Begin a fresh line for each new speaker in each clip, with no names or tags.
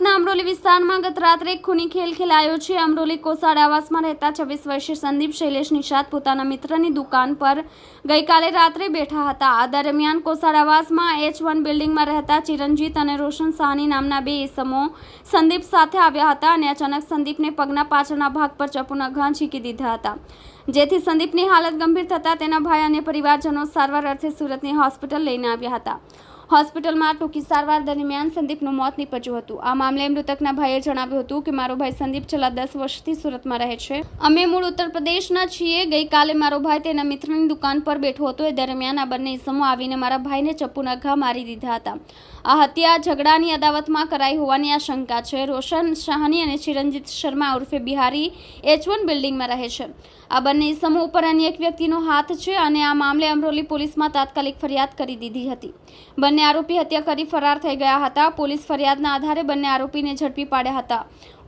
સુરતના અમરોલી વિસ્તારમાં ગત રાત્રે એક ખૂની ખેલ ખેલાયો છે। અમરોલી કોસાડ આવાસમાં રહેતા 26 વર્ષીય સંદીપ શૈલેષ નિષાદ પોતાના મિત્રની દુકાન પર ગઈકાલે રાત્રે બેઠા હતા। આ દરમિયાન કોસાડ આવાસમાં H1 બિલ્ડિંગમાં રહેતા ચિરંજીત અને રોશન સાહની નામના બે ઈસમો સંદીપ સાથે આવ્યા હતા અને અચાનક સંદીપને પગના પાછળના ભાગ પર ચપ્પુના ઘા ઝીકી દીધા હતા, જેથી સંદીપની હાલત ગંભીર થતા તેના ભાઈ અને પરિવારજનો સારવાર અર્થે સુરતની હોસ્પિટલ લઈને આવ્યા હતા। હોસ્પિટલમાં ટૂંકી સારવાર દરમિયાન સંદીપનું મોત નીપજ્યું હતું। આ મામલે મૃતકના ભાઈએ જણાવ્યું હતું કે મારો ભાઈ સંદીપ છેલ્લા 10 વર્ષથી સુરતમાં રહે છે। અમે મૂળ ઉત્તર પ્રદેશના છીએ। ગઈકાલે મારો ભાઈ તેના મિત્રની દુકાન પર બેઠો હતો। એ દરમિયાન આ બંને ઈસમો આવીને મારા ભાઈને ચપ્પુના ઘા મારી દીધા હતા। આ હત્યા ઝઘડાની અદાવતમાં કરાઈ હોવાની આશંકા છે। રોશન સાહની અને ચિરંજીત શર્મા ઉર્ફે બિહારી H1 બિલ્ડિંગમાં રહે છે। આ બંને ઈસમો ઉપર અન્ય એક વ્યક્તિનો હાથ છે અને આ મામલે અમરોલી પોલીસમાં તાત્કાલિક ફરિયાદ કરી દીધી હતી। બંને આરોપી હત્યા કરી ફરાર થઈ ગયા હતા। પોલીસ ફરિયાદના આધારે બંને આરોપીને ઝડપી પાડ્યા હતા।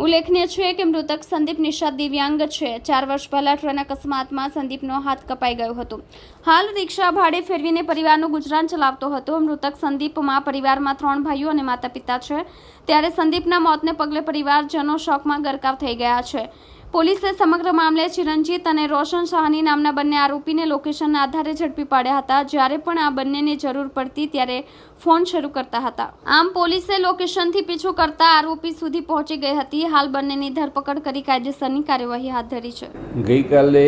ઉલ્લેખનીય છે કે મૃતક સંદીપ નિષાદ દિવ્યાંગ છે। 4 વર્ષ પહેલા ટ્રેન અકસ્માતમાં સંદીપનો હાથ કપાઈ ગયો હતો। હાલ રિક્ષા ભાડે ફેરવીને પરિવારનું ગુજરાન ચલાવતો હતો। મૃતક સંદીપમાં પરિવારમાં 3 ભાઈઓ અને માતા પિતા છે, ત્યારે સંદીપના મોતને પગલે પરિવારજનો શોકમાં ગરકાવ થઈ ગયા છે। પોલીસે સમગ્ર મામલે ચિરંજીત અને રોશન સાહની નામના બંને આરોપીને લોકેશનના આધારે ઝડપી પાડ્યા હતા। જ્યારે પણ આ બંનેને જરૂર પડતી ત્યારે ફોન શરૂ કરતા હતા। આમ પોલીસે લોકેશનથી પીછો કરતા આરોપી સુધી પહોંચી ગઈ હતી। હાલ બંનેની ધરપકડ કરી કાયદેસરની કાર્યવાહી હાથ ધરી છે।
ગઈકાલે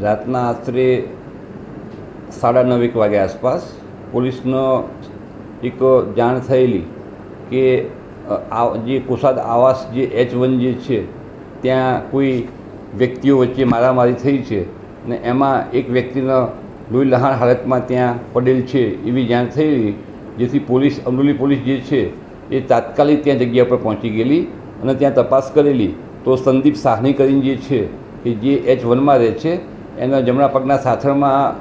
રાતના આશરે 9:30 વાગ્યા આસપાસ પોલીસનો એક જાણ થયેલી કે જે કોસાદ આવાસ જે H1 જે છે ત્યાં કોઈ વ્યક્તિઓ વચ્ચે મારામારી થઈ છે અને એમાં એક વ્યક્તિનો લોહી લહાણ હાલતમાં ત્યાં પડેલ છે એવી જાણ થયેલી, જેથી પોલીસ અમરોલી પોલીસ જે છે એ તાત્કાલિક ત્યાં જગ્યા પર પહોંચી ગયેલી અને ત્યાં તપાસ કરેલી તો સંદીપ સાહની કરીને જે છે કે જે H1માં રહે છે એના જમણા પગના સાથળમાં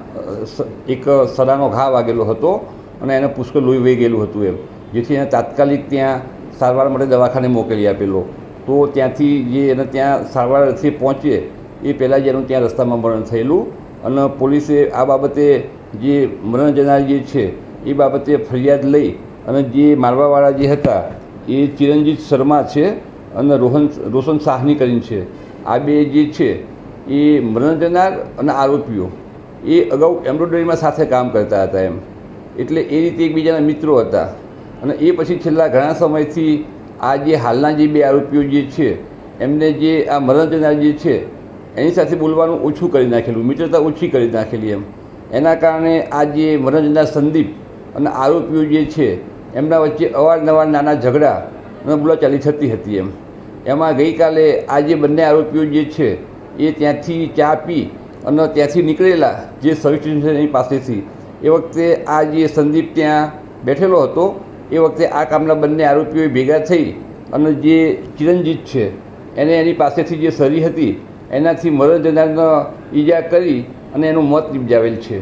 એક સડાનો ઘા વાગેલો હતો અને એને પુષ્કળ લોહી વહી ગયેલું હતું એમ, જેથી એને તાત્કાલિક ત્યાં સારવાર માટે દવાખાને મોકલી આપેલો। તો ત્યાંથી જે એને ત્યાં સારવારથી પહોંચે એ પહેલાં જ એનું ત્યાં રસ્તામાં મરણ થયેલું અને પોલીસે આ બાબતે જે મરણ જનાર જે છે એ બાબતે ફરિયાદ લઈ અને જે મારવાવાળા જે હતા એ ચિરંજીત શર્મા છે અને રોશન સાહની કરીને છે। આ બે જે છે એ મરણ જનાર અને આરોપીઓ એ અગાઉ એમ્બ્રોઇડરીમાં સાથે કામ કરતા હતા એમ, એટલે એ રીતે એકબીજાના મિત્રો હતા અને એ પછી છેલ્લા ઘણા સમયથી આ જે હાલના જે બે આરોપીઓ જે છે એમને જે આ મરણ જનાર જે છે એની સાથે બોલવાનું ઓછું કરી નાખેલું, મિત્રતા ઓછી કરી નાખેલી એમ, એના કારણે આ જે મરણ જનાર સંદીપ અને આરોપીઓ જે છે એમના વચ્ચે અવારનવાર નાના ઝઘડા અને બોલાચાલી થતી હતી એમ। એમાં ગઈકાલે આ જે બંને આરોપીઓ જે છે એ ત્યાંથી ચા પી અને ત્યાંથી નીકળેલા જે સર્વિસ સ્ટેશનની પાસેથી એ વખતે આ જે સંદીપ ત્યાં બેઠેલો હતો એ વખતે આ કામના બંને આરોપીઓ ભેગા થઈ અને જે ચિરંજીત છે એને એની પાસેથી જે સરી હતી એનાથી મરણ જનારને ઈજા કરી અને એનું મોત નિપજાવેલ છે।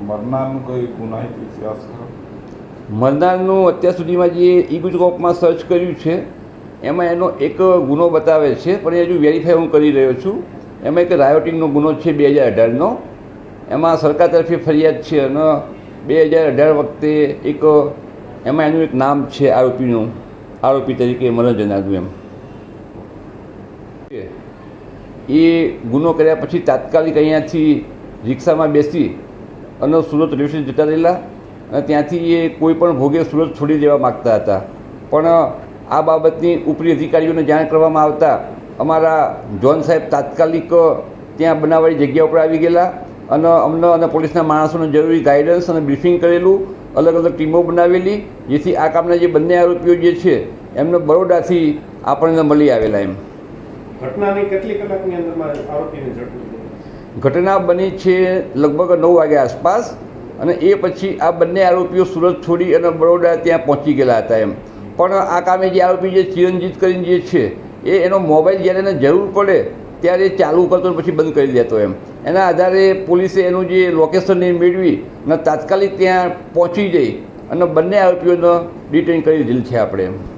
મરનારનું કોઈ ગુનાહિત ઇતિહાસ ખરો?
મરનારનું અત્યાર સુધીમાં જે ઈ-ગુજકોપમાં સર્ચ કર્યું છે એમાં એનો એક ગુનો બતાવે છે, પણ એ હજુ વેરીફાઈ હું કરી રહ્યો છું। એમાં એક રાયોટિંગનો ગુનો છે 2018નો, એમાં સરકાર તરફે ફરિયાદ છે અને 2018 વખતે એક એમાં એનું એક નામ છે આરોપીનું, આરોપી તરીકે મરણ જનારનું એમ। એ ગુનો કર્યા પછી તાત્કાલિક અહીંયાથી રિક્ષામાં બેસી અને સુરત રેલવે સ્ટેશન જતા રહેલા અને ત્યાંથી એ કોઈ પણ ભોગે સુરત છોડી દેવા માગતા હતા, પણ આ બાબતની ઉપરી અધિકારીઓને જાણ કરવામાં આવતા અમારા જોન સાહેબ તાત્કાલિક ત્યાં બનાવવાળી જગ્યા ઉપર આવી ગયેલા અને અમને અને પોલીસના માણસોને જરૂરી ગાઈડન્સ અને બ્રીફિંગ કરેલું, અલગ અલગ ટીમો બનાવેલી, જેથી આ કામના જે બંને આરોપીઓ જે છે એમને બરોડાથી આપણને મળી આવેલા એમ।
ઘટનાની કેટલી કલાકની અંદરમાં આરોપીને ઝડપી?
ઘટના બની છે લગભગ 9 વાગ્યા આસપાસ અને એ પછી આ બંને આરોપીઓ સુરત છોડી અને બરોડા ત્યાં પહોંચી ગયેલા હતા એમ, પણ આ કામે જે આરોપી જે ચિરંજીત કરીને જે છે એ એનો મોબાઈલ જ્યારે એને જરૂર પડે ત્યારે ચાલુ કરતો પછી બંધ કરી દેતો એમ, એના આધારે પોલીસે એનું જે લોકેશન એ મેળવી અને તાત્કાલિક ત્યાં પહોંચી જઈ અને બંને આરોપીઓને ડિટેન કરી દીધેલ છે આપણે એમ।